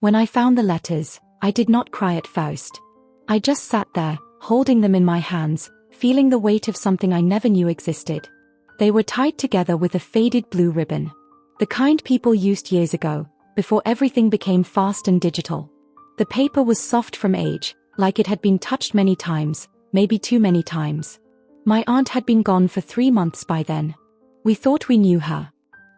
When I found the letters, I did not cry at first. I just sat there, holding them in my hands, feeling the weight of something I never knew existed. They were tied together with a faded blue ribbon. The kind people used years ago, before everything became fast and digital. The paper was soft from age, like it had been touched many times, maybe too many times. My aunt had been gone for 3 months by then. We thought we knew her.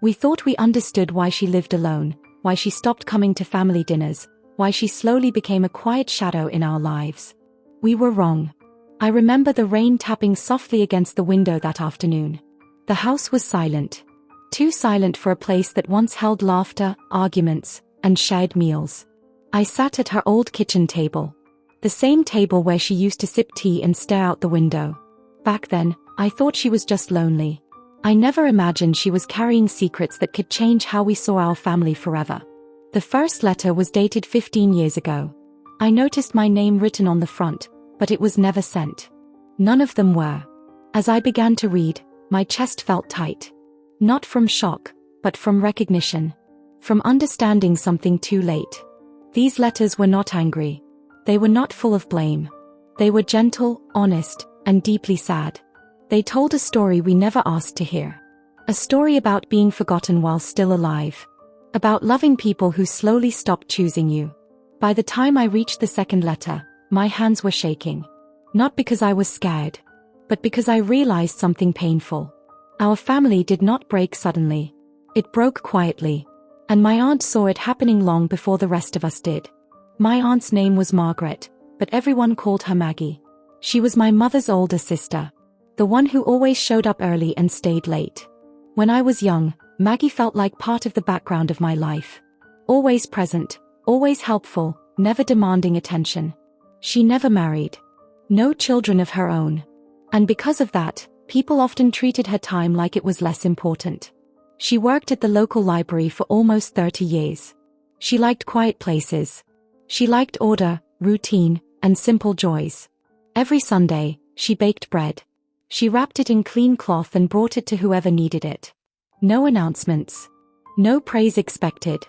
We thought we understood why she lived alone, why she stopped coming to family dinners, why she slowly became a quiet shadow in our lives. We were wrong. I remember the rain tapping softly against the window that afternoon. The house was silent. Too silent for a place that once held laughter, arguments, and shared meals. I sat at her old kitchen table. The same table where she used to sip tea and stare out the window. Back then, I thought she was just lonely. I never imagined she was carrying secrets that could change how we saw our family forever. The first letter was dated 15 years ago. I noticed my name written on the front, but it was never sent. None of them were. As I began to read, my chest felt tight. Not from shock, but from recognition. From understanding something too late. These letters were not angry. They were not full of blame. They were gentle, honest, and deeply sad. They told a story we never asked to hear. A story about being forgotten while still alive. About loving people who slowly stopped choosing you. By the time I reached the second letter, my hands were shaking. Not because I was scared, but because I realized something painful. Our family did not break suddenly. It broke quietly. And my aunt saw it happening long before the rest of us did. My aunt's name was Margaret, but everyone called her Maggie. She was my mother's older sister. The one who always showed up early and stayed late. When I was young, Maggie felt like part of the background of my life. Always present, always helpful, never demanding attention. She never married. No children of her own. And because of that, people often treated her time like it was less important. She worked at the local library for almost 30 years. She liked quiet places. She liked order, routine, and simple joys. Every Sunday, she baked bread. She wrapped it in clean cloth and brought it to whoever needed it. No announcements. No praise expected.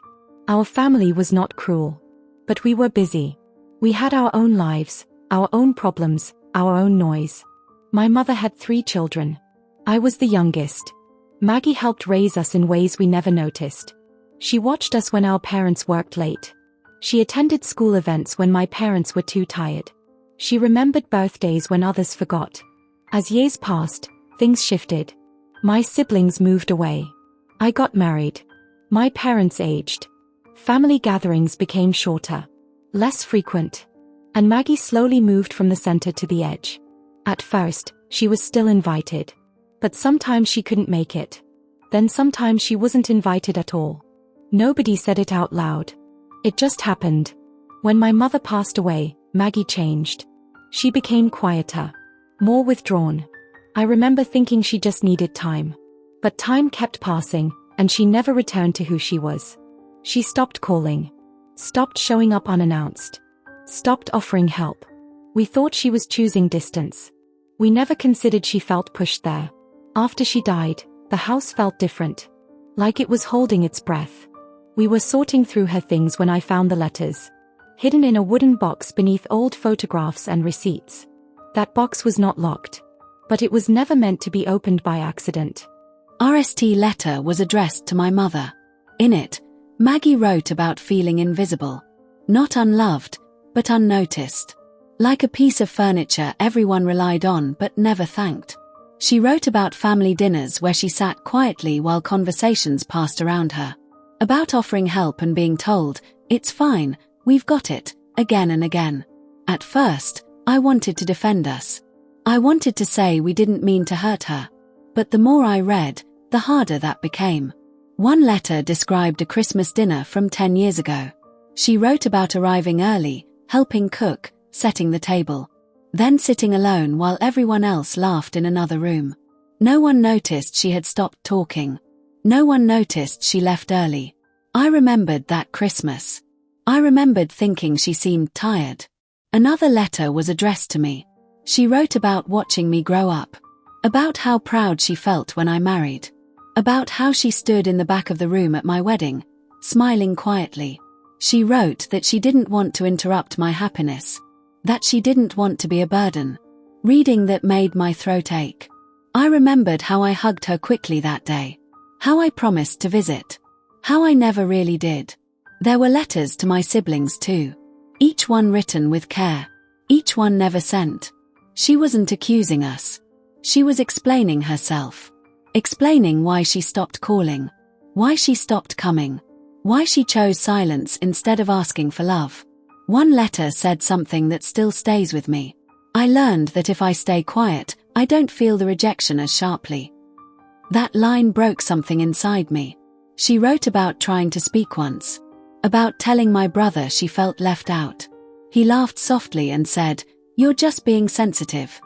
Our family was not cruel. But we were busy. We had our own lives, our own problems, our own noise. My mother had 3 children. I was the youngest. Maggie helped raise us in ways we never noticed. She watched us when our parents worked late. She attended school events when my parents were too tired. She remembered birthdays when others forgot. As years passed, things shifted. My siblings moved away. I got married. My parents aged. Family gatherings became shorter, less frequent. And Maggie slowly moved from the center to the edge. At first, she was still invited. But sometimes she couldn't make it. Then sometimes she wasn't invited at all. Nobody said it out loud. It just happened. When my mother passed away, Maggie changed. She became quieter. More withdrawn. I remember thinking she just needed time. But time kept passing, and she never returned to who she was. She stopped calling. Stopped showing up unannounced. Stopped offering help. We thought she was choosing distance. We never considered she felt pushed there. After she died, the house felt different. Like it was holding its breath. We were sorting through her things when I found the letters. Hidden in a wooden box beneath old photographs and receipts. That box was not locked. But it was never meant to be opened by accident. RST letter was addressed to my mother. In it, Maggie wrote about feeling invisible. Not unloved, but unnoticed. Like a piece of furniture everyone relied on but never thanked. She wrote about family dinners where she sat quietly while conversations passed around her. About offering help and being told, "It's fine, we've got it," again and again. At first, I wanted to defend us. I wanted to say we didn't mean to hurt her. But the more I read, the harder that became. One letter described a Christmas dinner from 10 years ago. She wrote about arriving early, helping cook, setting the table. Then sitting alone while everyone else laughed in another room. No one noticed she had stopped talking. No one noticed she left early. I remembered that Christmas. I remembered thinking she seemed tired. Another letter was addressed to me. She wrote about watching me grow up. About how proud she felt when I married. About how she stood in the back of the room at my wedding, smiling quietly. She wrote that she didn't want to interrupt my happiness, that she didn't want to be a burden. Reading that made my throat ache. I remembered how I hugged her quickly that day, how I promised to visit, how I never really did. There were letters to my siblings too, each one written with care, each one never sent. She wasn't accusing us. She was explaining herself, explaining why she stopped calling, why she stopped coming, why she chose silence instead of asking for love. One letter said something that still stays with me. I learned that if I stay quiet, I don't feel the rejection as sharply. That line broke something inside me. She wrote about trying to speak once, about telling my brother she felt left out. He laughed softly and said, "You're just being sensitive."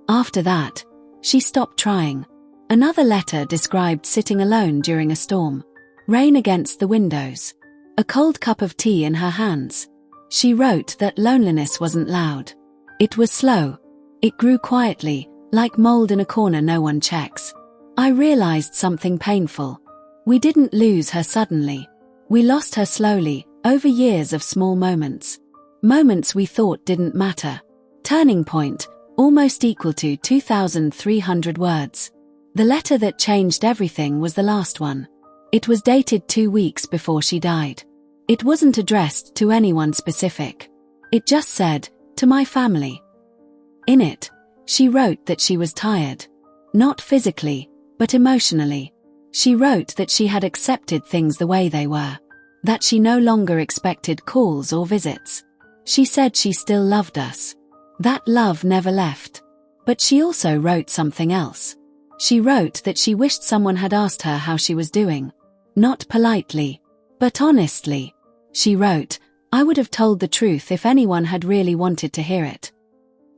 After that, she stopped trying. Another letter described sitting alone during a storm, rain against the windows, a cold cup of tea in her hands. She wrote that loneliness wasn't loud. It was slow. It grew quietly, like mold in a corner no one checks. I realized something painful. We didn't lose her suddenly. We lost her slowly, over years of small moments. Moments we thought didn't matter. Turning point, almost equal to 2,300 words. The letter that changed everything was the last one. It was dated 2 weeks before she died. It wasn't addressed to anyone specific. It just said, "To my family." In it, she wrote that she was tired. Not physically, but emotionally. She wrote that she had accepted things the way they were. That she no longer expected calls or visits. She said she still loved us. That love never left. But she also wrote something else. She wrote that she wished someone had asked her how she was doing. Not politely, but honestly. She wrote, "I would have told the truth if anyone had really wanted to hear it."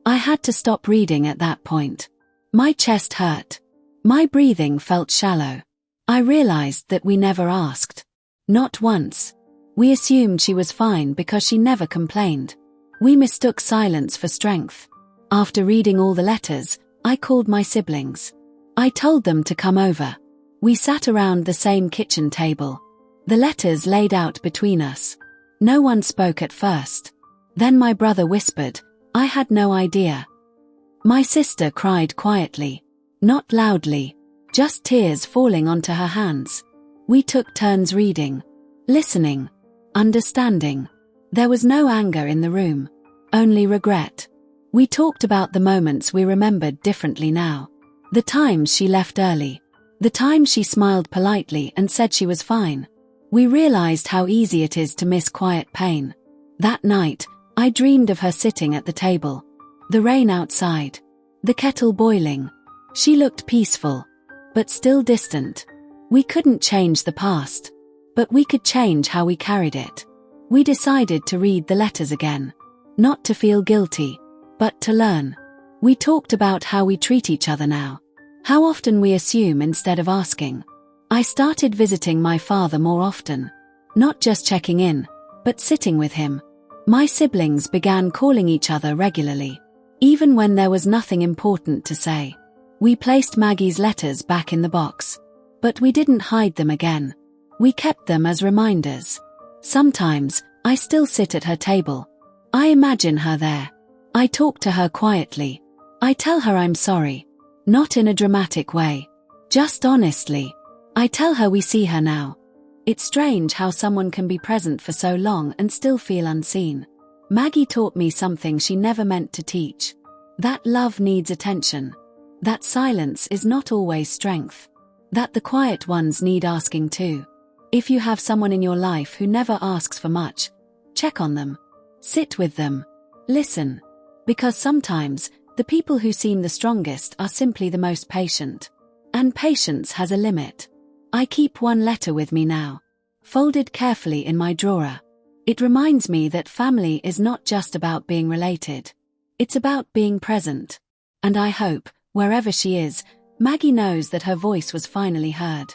I had to stop reading at that point. My chest hurt. My breathing felt shallow. I realized that we never asked. Not once. We assumed she was fine because she never complained. We mistook silence for strength. After reading all the letters, I called my siblings. I told them to come over. We sat around the same kitchen table. The letters laid out between us. No one spoke at first. Then my brother whispered, "I had no idea." My sister cried quietly. Not loudly. Just tears falling onto her hands. We took turns reading. Listening. Understanding. There was no anger in the room. Only regret. We talked about the moments we remembered differently now. The times she left early. The times she smiled politely and said she was fine. We realized how easy it is to miss quiet pain. That night, I dreamed of her sitting at the table. The rain outside. The kettle boiling. She looked peaceful, but still distant. We couldn't change the past, but we could change how we carried it. We decided to read the letters again. Not to feel guilty, but to learn. We talked about how we treat each other now. How often we assume instead of asking. I started visiting my father more often. Not just checking in, but sitting with him. My siblings began calling each other regularly, even when there was nothing important to say. We placed Maggie's letters back in the box. But we didn't hide them again. We kept them as reminders. Sometimes, I still sit at her table. I imagine her there. I talk to her quietly. I tell her I'm sorry. Not in a dramatic way. Just honestly. I tell her we see her now. It's strange how someone can be present for so long and still feel unseen. Maggie taught me something she never meant to teach. That love needs attention. That silence is not always strength. That the quiet ones need asking too. If you have someone in your life who never asks for much, check on them. Sit with them. Listen. Because sometimes, the people who seem the strongest are simply the most patient. And patience has a limit. I keep one letter with me now, folded carefully in my drawer. It reminds me that family is not just about being related. It's about being present. And I hope, wherever she is, Maggie knows that her voice was finally heard.